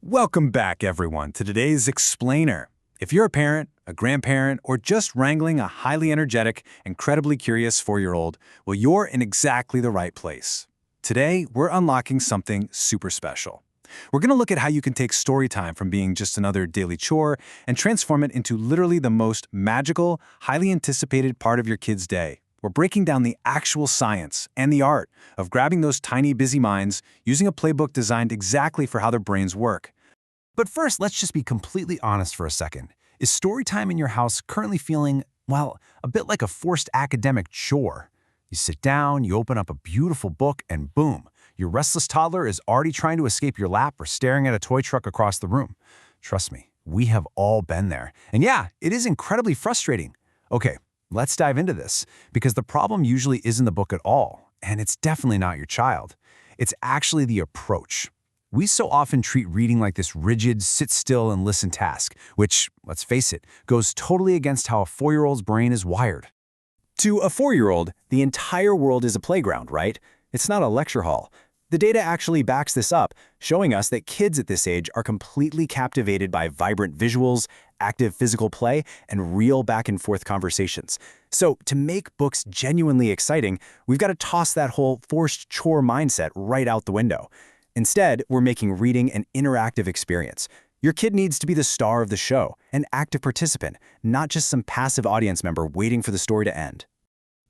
Welcome back, everyone, to today's Explainer. If you're a parent, a grandparent, or just wrangling a highly energetic, incredibly curious 4-year-old, well, you're in exactly the right place. Today, we're unlocking something super special. We're going to look at how you can take story time from being just another daily chore and transform it into literally the most magical, highly anticipated part of your kid's day. We're breaking down the actual science and the art of grabbing those tiny, busy minds using a playbook designed exactly for how their brains work. But first, let's just be completely honest for a second. Is story time in your house currently feeling, well, a bit like a forced academic chore? You sit down, you open up a beautiful book, and boom, your restless toddler is already trying to escape your lap or staring at a toy truck across the room. Trust me, we have all been there. And yeah, it is incredibly frustrating. Okay, let's dive into this, because the problem usually isn't the book at all, and it's definitely not your child. It's actually the approach. We so often treat reading like this rigid, sit still and listen task, which, let's face it, goes totally against how a 4-year-old's brain is wired. To a 4-year-old, the entire world is a playground, right? It's not a lecture hall. The data actually backs this up, showing us that kids at this age are completely captivated by vibrant visuals, active physical play, and real back-and-forth conversations. So, to make books genuinely exciting, we've got to toss that whole forced chore mindset right out the window. Instead, we're making reading an interactive experience. Your kid needs to be the star of the show, an active participant, not just some passive audience member waiting for the story to end.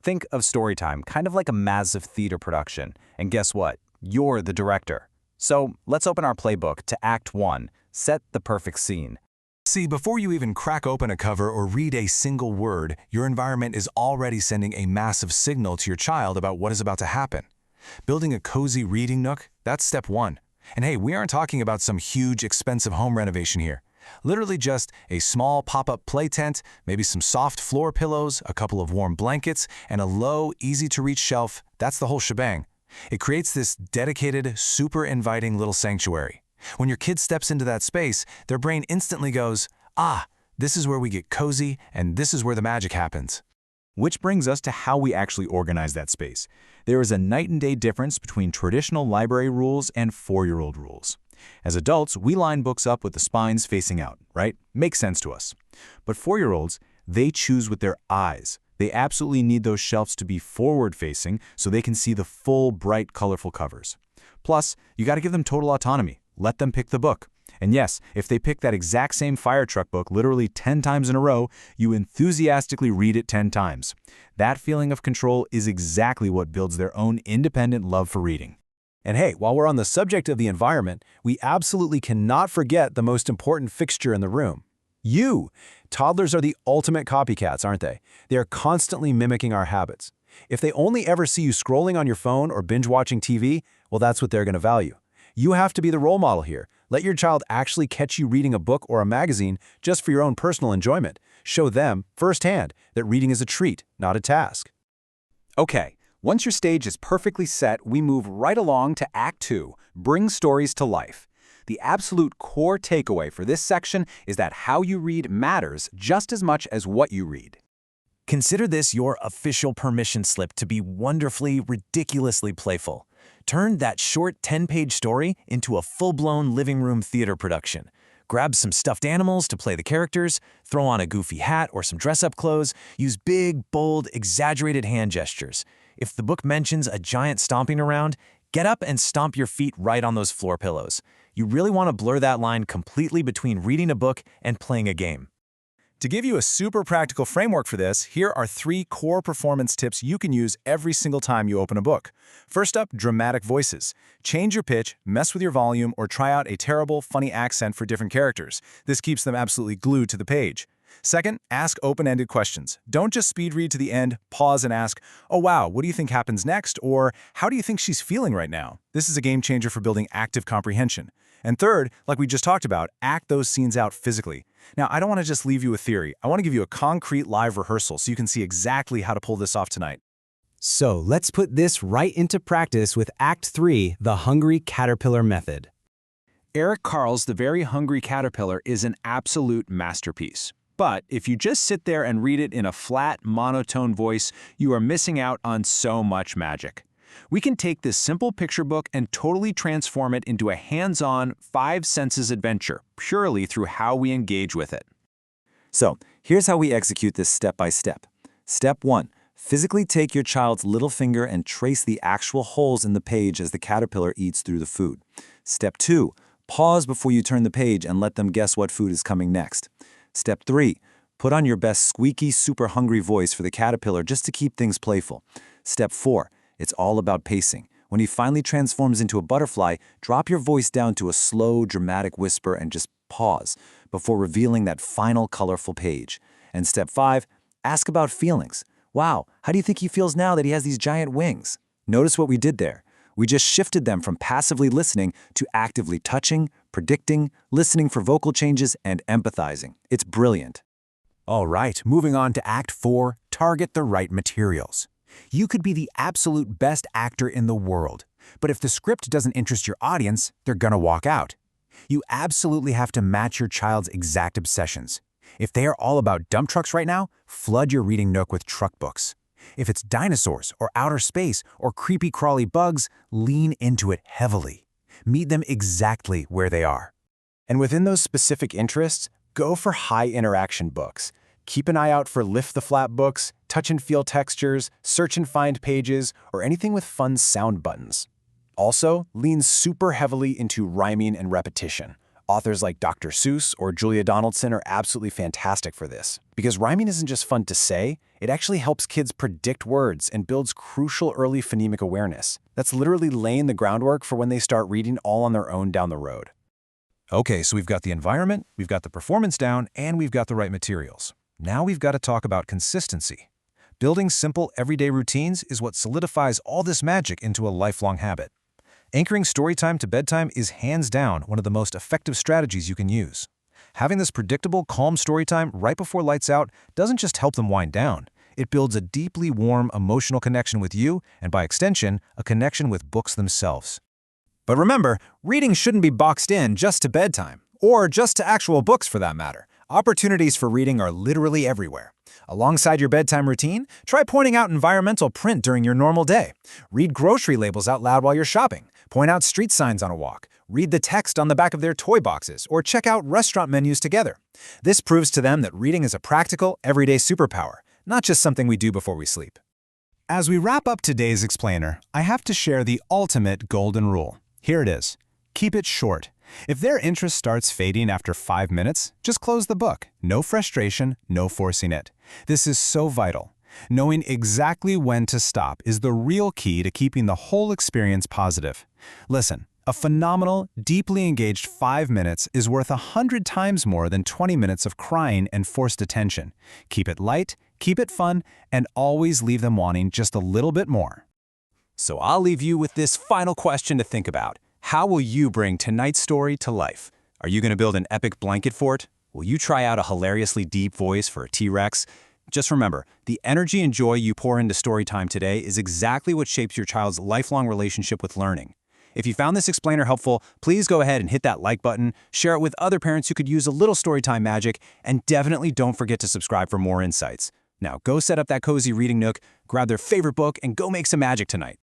Think of storytime kind of like a massive theater production, and guess what? You're the director. So let's open our playbook to Act 1, Set the Perfect Scene. See, before you even crack open a cover or read a single word, your environment is already sending a massive signal to your child about what is about to happen. Building a cozy reading nook, that's step 1. And hey, we aren't talking about some huge, expensive home renovation here. Literally just a small pop-up play tent, maybe some soft floor pillows, a couple of warm blankets, and a low, easy-to-reach shelf. That's the whole shebang. It creates this dedicated, super inviting little sanctuary. When your kid steps into that space, their brain instantly goes, ah, this is where we get cozy, and this is where the magic happens. Which brings us to how we actually organize that space. There is a night and day difference between traditional library rules and 4-year-old rules. As adults, we line books up with the spines facing out, right? Makes sense to us. But 4-year-olds, they choose with their eyes. They absolutely need those shelves to be forward-facing so they can see the full, bright, colorful covers. Plus, you got to give them total autonomy. Let them pick the book. And yes, if they pick that exact same fire truck book literally 10 times in a row, you enthusiastically read it 10 times. That feeling of control is exactly what builds their own independent love for reading. And hey, while we're on the subject of the environment, we absolutely cannot forget the most important fixture in the room. You! Toddlers are the ultimate copycats, aren't they? They are constantly mimicking our habits. If they only ever see you scrolling on your phone or binge-watching TV, well, that's what they're going to value. You have to be the role model here. Let your child actually catch you reading a book or a magazine just for your own personal enjoyment. Show them, firsthand, that reading is a treat, not a task. Okay, once your stage is perfectly set, we move right along to Act 2, Bring Stories to Life. The absolute core takeaway for this section is that how you read matters just as much as what you read. Consider this your official permission slip to be wonderfully, ridiculously playful. Turn that short 10-page story into a full-blown living room theater production. Grab some stuffed animals to play the characters, throw on a goofy hat or some dress-up clothes, use big, bold, exaggerated hand gestures. If the book mentions a giant stomping around, get up and stomp your feet right on those floor pillows. You really want to blur that line completely between reading a book and playing a game. To give you a super practical framework for this, here are 3 core performance tips you can use every single time you open a book. First up, dramatic voices. Change your pitch, mess with your volume, or try out a terrible, funny accent for different characters. This keeps them absolutely glued to the page. Second, ask open-ended questions. Don't just speed read to the end, pause and ask, oh wow, what do you think happens next? Or how do you think she's feeling right now? This is a game changer for building active comprehension. And third, like we just talked about, act those scenes out physically. Now, I don't want to just leave you with theory. I want to give you a concrete live rehearsal so you can see exactly how to pull this off tonight. So let's put this right into practice with Act 3, The Hungry Caterpillar Method. Eric Carle's The Very Hungry Caterpillar is an absolute masterpiece. But if you just sit there and read it in a flat, monotone voice, you are missing out on so much magic. We can take this simple picture book and totally transform it into a hands-on, five senses adventure, purely through how we engage with it. So, here's how we execute this step by step. Step 1. Physically take your child's little finger and trace the actual holes in the page as the caterpillar eats through the food. Step 2. Pause before you turn the page and let them guess what food is coming next. Step 3. Put on your best squeaky, super hungry voice for the caterpillar just to keep things playful. Step 4. It's all about pacing. When he finally transforms into a butterfly, drop your voice down to a slow, dramatic whisper and just pause before revealing that final colorful page. And Step 5. Ask about feelings. Wow, how do you think he feels now that he has these giant wings? Notice what we did there. We just shifted them from passively listening to actively touching, predicting, listening for vocal changes, and empathizing. It's brilliant. All right, moving on to Act 4, target the right materials. You could be the absolute best actor in the world, but if the script doesn't interest your audience, they're gonna walk out. You absolutely have to match your child's exact obsessions. If they are all about dump trucks right now, flood your reading nook with truck books. If it's dinosaurs or outer space or creepy crawly bugs, lean into it heavily. Meet them exactly where they are. And within those specific interests, go for high interaction books. Keep an eye out for lift the flap books, touch and feel textures, search and find pages, or anything with fun sound buttons. Also, lean super heavily into rhyming and repetition. Authors like Dr. Seuss or Julia Donaldson are absolutely fantastic for this. Because rhyming isn't just fun to say, it actually helps kids predict words and builds crucial early phonemic awareness. That's literally laying the groundwork for when they start reading all on their own down the road. Okay, so we've got the environment, we've got the performance down, and we've got the right materials. Now we've got to talk about consistency. Building simple, everyday routines is what solidifies all this magic into a lifelong habit. Anchoring storytime to bedtime is hands down one of the most effective strategies you can use. Having this predictable, calm storytime right before lights out doesn't just help them wind down. It builds a deeply warm, emotional connection with you, and by extension, a connection with books themselves. But remember, reading shouldn't be boxed in just to bedtime, or just to actual books for that matter. Opportunities for reading are literally everywhere. Alongside your bedtime routine, try pointing out environmental print during your normal day. Read grocery labels out loud while you're shopping. Point out street signs on a walk. Read the text on the back of their toy boxes, or check out restaurant menus together. This proves to them that reading is a practical, everyday superpower, not just something we do before we sleep. As we wrap up today's explainer, I have to share the ultimate golden rule. Here it is. Keep it short. If their interest starts fading after 5 minutes, just close the book. No frustration, no forcing it. This is so vital. Knowing exactly when to stop is the real key to keeping the whole experience positive. Listen, a phenomenal, deeply engaged 5 minutes is worth 100 times more than 20 minutes of crying and forced attention. Keep it light, keep it fun, and always leave them wanting just a little bit more. So I'll leave you with this final question to think about. How will you bring tonight's story to life? Are you going to build an epic blanket fort? Will you try out a hilariously deep voice for a T-Rex? Just remember, the energy and joy you pour into storytime today is exactly what shapes your child's lifelong relationship with learning. If you found this explainer helpful, please go ahead and hit that like button, share it with other parents who could use a little storytime magic, and definitely don't forget to subscribe for more insights. Now go set up that cozy reading nook, grab their favorite book, and go make some magic tonight.